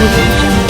audio jungle.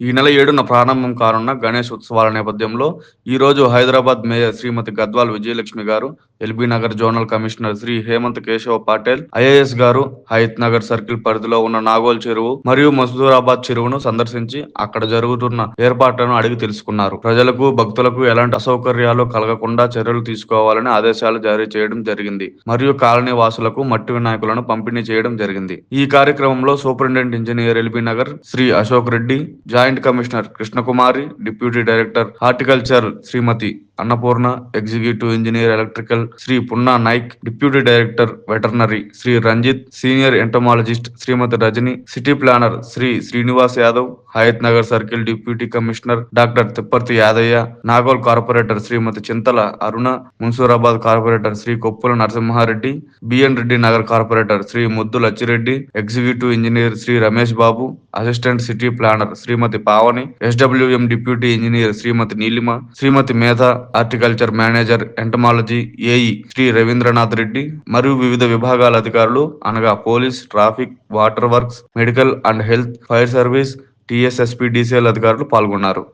ఈ నెల 7న ప్రారంభం కానున్న గణేష్ ఉత్సవాల నేపథ్యంలో ఈ రోజు హైదరాబాద్ మేయర్ శ్రీమతి గద్వాల్ విజయలక్ష్మి గారు, LB Nagar zonal commissioner Shri Hemant Keshav Patel, IAS గారు హయత్ నగర్ సర్కిల్ పరిధిలో ఉన్న నాగోల్ చెరువు మరియు మసూరాబాద్ చెరువును సందర్శించి అక్కడ జరుగుతున్న ఏర్పాట్లను అడిగి తెలుసుకున్నారు. ప్రజలకు, భక్తులకు ఎలాంటి అసౌకర్యాలు కలగకుండా చర్యలు తీసుకోవాలని ఆదేశాలు జారీ చేయడం జరిగింది. మరియు కాలనీ వాసులకు మట్టి వినాయకులను పంపిణీ చేయడం జరిగింది. ఈ కార్యక్రమంలో superintendent engineer LB Nagar Shri Ashok Reddy, joint commissioner Krishnakumari, deputy director horticulture Shrimati Annapurna, executive engineer electrical Shri Punna Nayak, deputy director veterinary Shri Ranjith, senior entomologist Shrimati Rajani, city planner Shri Srinivas Yadav, Hayat Nagar circle deputy commissioner doctor Tipparthi Yadaiah, Nagole corporator Shrimati Chintala Aruna, Mansoorabad corporator Shri Koppula Narasimha Reddy, BN Reddy Nagar corporator Shri Muddu Lachireddy, executive engineer Shri Ramesh Babu, assistant city planner Shrimati Pavani, SWM deputy engineer Shrimati Neelima, Shrimati Medha, horticulture manager entomology AE Shri Ravindranath Reddy మరియు వివిధ విభాగాల అధికారులు అనగా police, traffic, water works, medical and health, fire service, TSSP, DCL అధికారులు పాల్గొన్నారు.